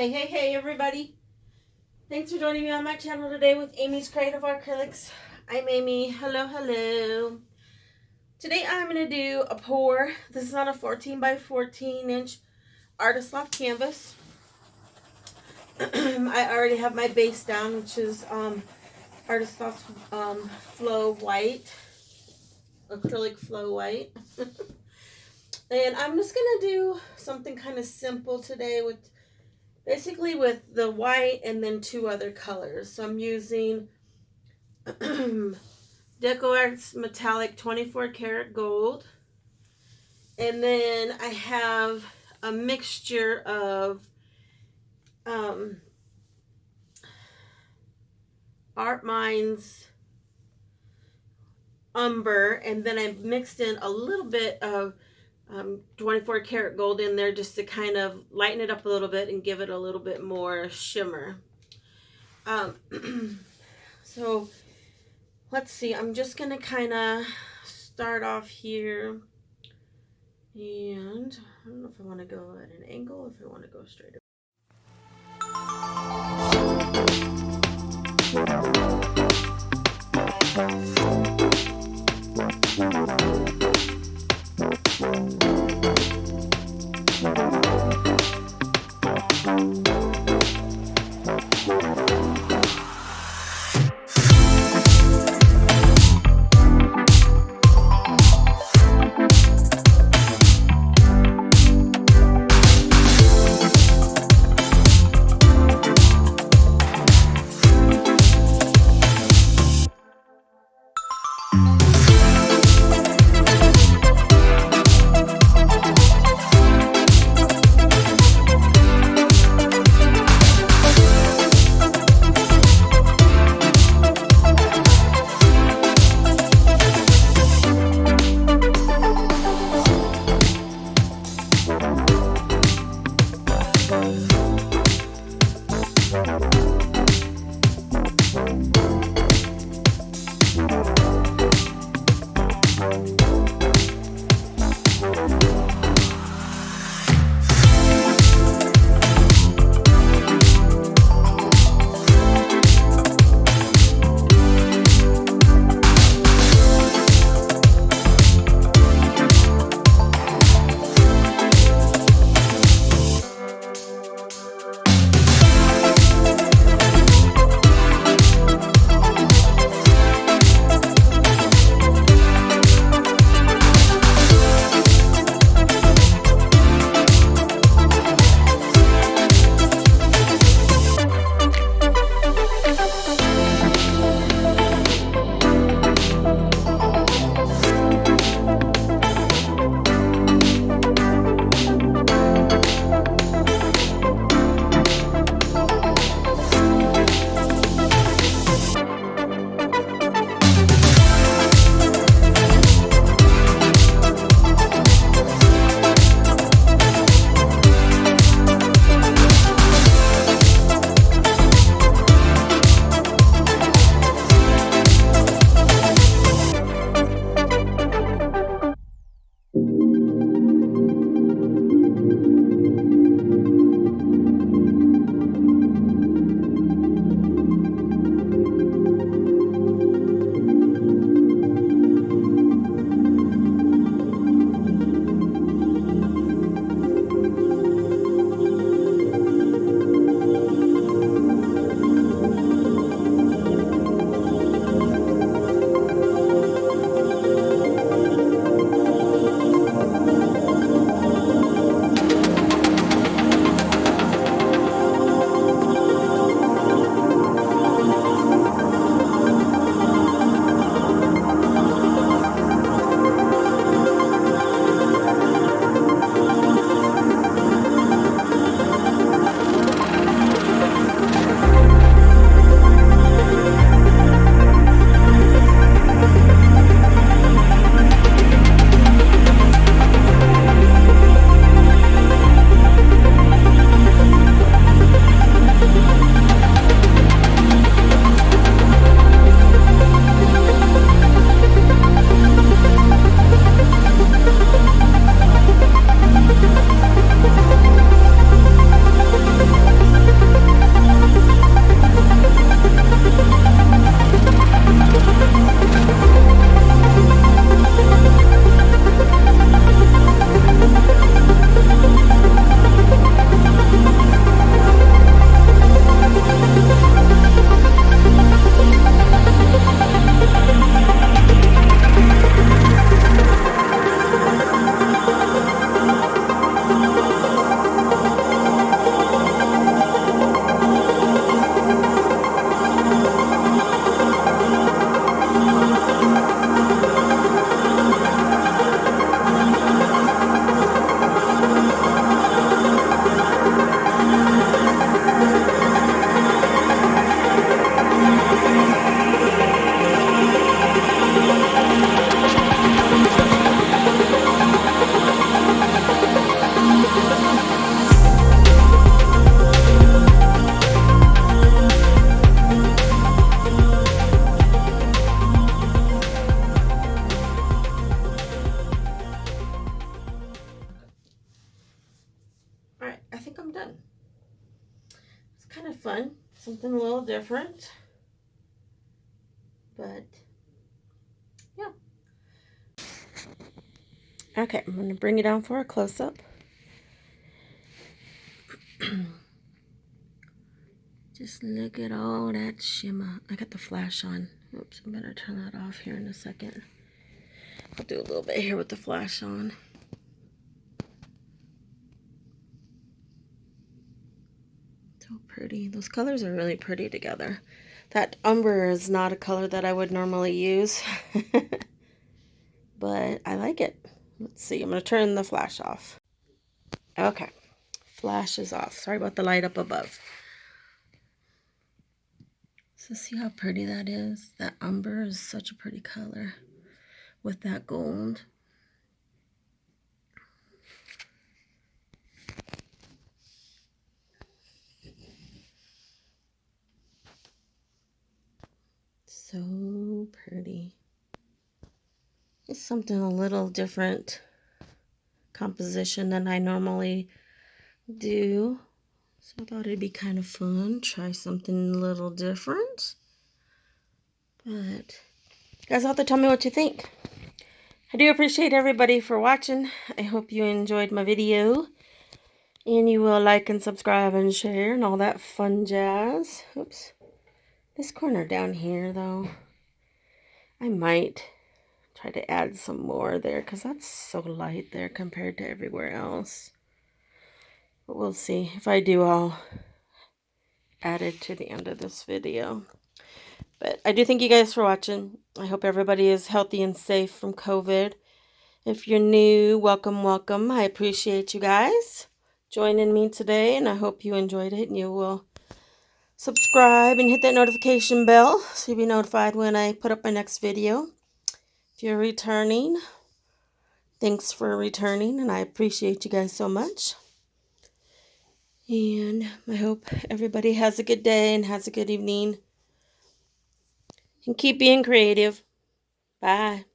Hey everybody. Thanks for joining me on my channel today with Amy's Creative Acrylics. I'm Amy. Hello. Today I'm going to do a pour. This is on a 14 by 14 inch Artist Loft canvas. I already have my base down, which is Artist Loft Flow White. Acrylic Flow White. And I'm just going to do something kind of simple today with basically with the white and then two other colors. So I'm using Decoart's metallic 24 karat gold. And then I have a mixture of Artminds Umber, and then I mixed in a little bit of 24 karat gold in there just to kind of lighten it up a little bit and give it a little bit more shimmer. So let's see, I'm just gonna kind of start off here, and I don't know if I want to go at an angle or if I want to go straight up. fun. Something a little different. But, yeah. Okay, I'm going to bring it down for a close-up. Just look at all that shimmer. I got the flash on. Oops, I better turn that off here in a second. I'll do a little bit here with the flash on. So pretty. Those colors are really pretty together. That umber is not a color that I would normally use. But I like it. Let's see. I'm going to turn the flash off. Okay. Flash is off. Sorry about the light up above. So see how pretty that is? That umber is such a pretty color with that gold. So pretty. It's something a little different composition than I normally do. So I thought it'd be kind of fun. Try something a little different. But you guys have to tell me what you think. I do appreciate everybody for watching. I hope you enjoyed my video. And you will like and subscribe and share and all that fun jazz. Oops. This corner down here though, I might try to add some more there because that's so light there compared to everywhere else. But we'll see. If I do, I'll add it to the end of this video. But I do thank you guys for watching. I hope everybody is healthy and safe from COVID. If you're new, welcome, welcome. I appreciate you guys joining me today, and I hope you enjoyed it and you will subscribe and hit that notification bell so you'll be notified when I put up my next video. If you're returning, thanks for returning, and I appreciate you guys so much. And I hope everybody has a good day and has a good evening. And keep being creative. Bye.